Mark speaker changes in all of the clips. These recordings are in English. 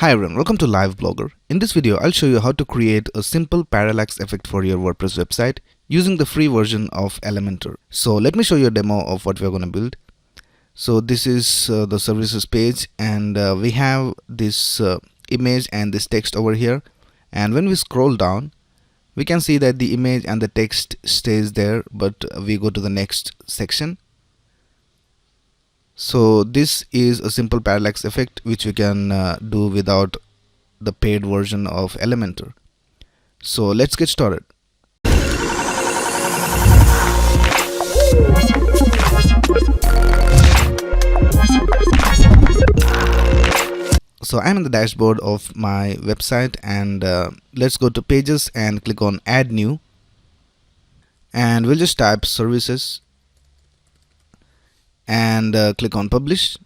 Speaker 1: Hi everyone, welcome to Live Blogger. In this video, I'll show you how to create a simple parallax effect for your WordPress website using the free version of Elementor. So let me show you a demo of what we're going to build. So this is the services page, and we have this image and this text over here. And when we scroll down, we can see that the image and the text stays there, but we go to the next section. So this is a simple parallax effect which you can do without the paid version of Elementor. So let's get started. So I'm in the dashboard of my website, and let's go to pages and click on add new, and we'll just type services and click on publish.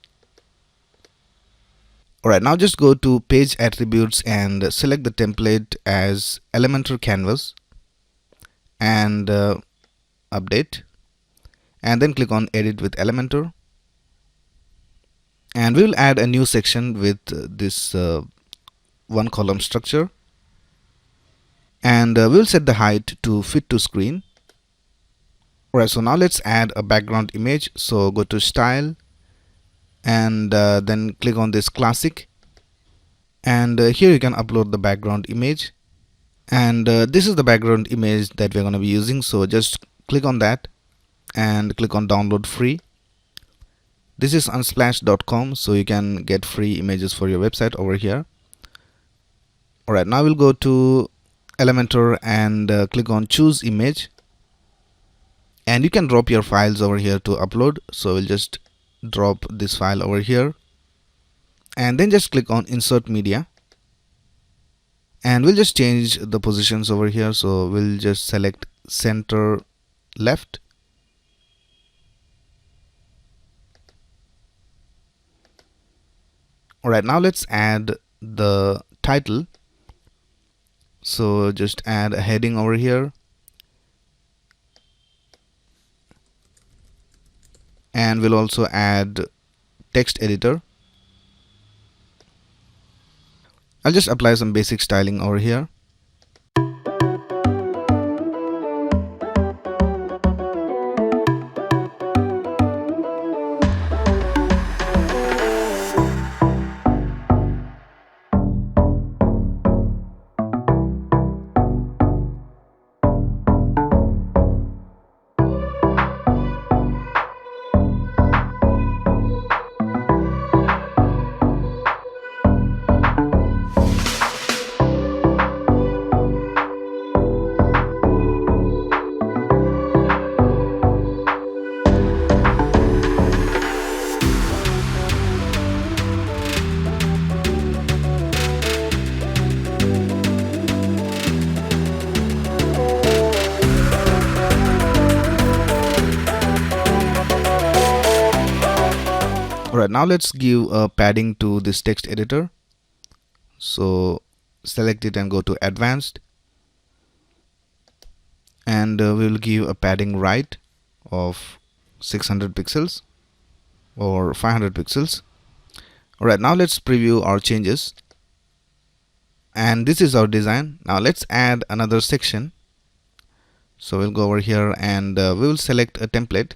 Speaker 1: Alright, now just go to page attributes and select the template as Elementor Canvas and update, and then click on edit with Elementor, and we will add a new section with this one column structure, and we'll set the height to fit to screen. Alright, so now let's add a background image. So go to style and then click on this classic, and here you can upload the background image, and this is the background image that we're going to be using. So just click on that and click on download free. This is unsplash.com, so you can get free images for your website over here. Alright, now we'll go to Elementor and click on choose image, and you can drop your files over here to upload. So we'll just drop this file over here, and then just click on insert media, and we'll just change the positions over here. So we'll just select center left, alright. Now let's add the title. So just add a heading over here, and we'll also add text editor. I'll just apply some basic styling over here. Alright, now let's give a padding to this text editor. So select it and go to advanced, and we will give a padding right of 600 pixels or 500 pixels. Alright, now let's preview our changes, and this is our design. Now let's add another section. So we'll go over here and we will select a template.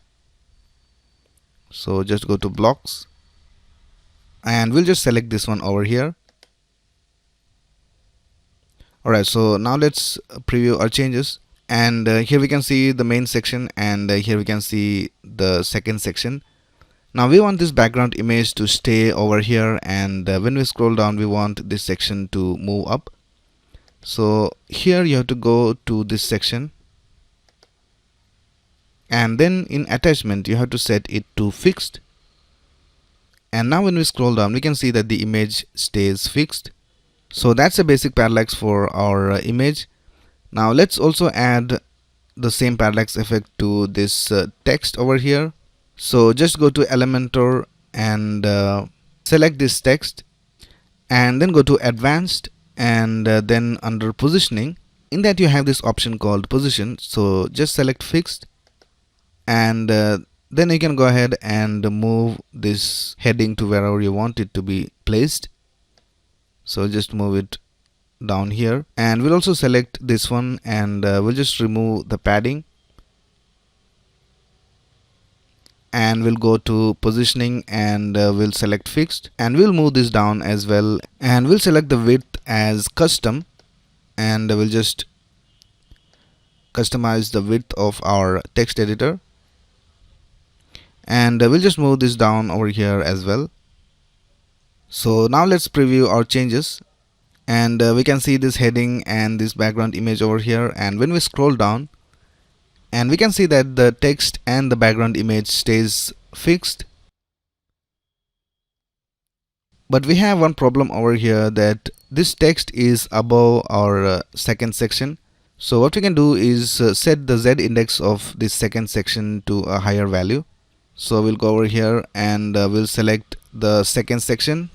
Speaker 1: So just go to blocks, and we'll just select this one over here. Alright, so now let's preview our changes, and here we can see the main section, and here we can see the second section. Now we want this background image to stay over here, and when we scroll down, we want this section to move up. So here you have to go to this section, and then in attachment you have to set it to fixed. And now when we scroll down, we can see that the image stays fixed. So that's a basic parallax for our image. Now let's also add the same parallax effect to this text over here. So just go to Elementor and select this text, and then go to advanced, and then under positioning, in that you have this option called position. So just select fixed, and then you can go ahead and move this heading to wherever you want it to be placed. So just move it down here, and we'll also select this one, and we'll just remove the padding, and we'll go to positioning, and we'll select fixed, and we'll move this down as well, and we'll select the width as custom, and we'll just customize the width of our text editor, and we'll just move this down over here as well. So now let's preview our changes, and we can see this heading and this background image over here, and when we scroll down, and we can see that the text and the background image stays fixed. But we have one problem over here, that this text is above our second section. So what we can do is set the Z index of this second section to a higher value. So we'll go over here, and we'll select the second section,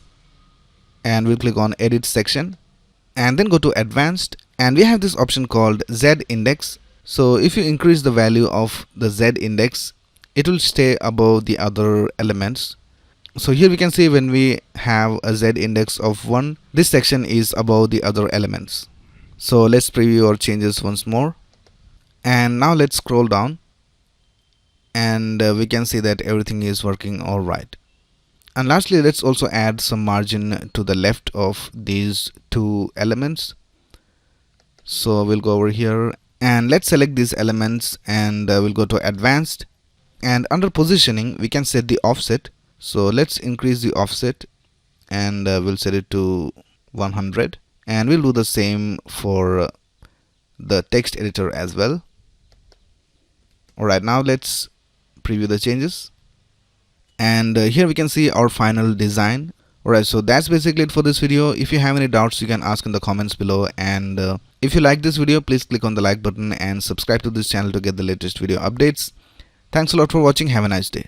Speaker 1: and we'll click on edit section, and then go to advanced, and we have this option called Z index. So if you increase the value of the Z index, it will stay above the other elements. So here we can see when we have a Z index of 1, this section is above the other elements. So let's preview our changes once more, and now let's scroll down, and we can see that everything is working all right. And lastly, let's also add some margin to the left of these two elements. So we'll go over here, and let's select these elements, and we'll go to advanced, and under positioning we can set the offset. So let's increase the offset, and we'll set it to 100, and we'll do the same for the text editor as well. Alright, now let's preview the changes, and here we can see our final design. Alright, so that's basically it for this video. If you have any doubts, you can ask in the comments below, and if you like this video, please click on the like button and subscribe to this channel to get the latest video updates. Thanks a lot for watching. Have a nice day.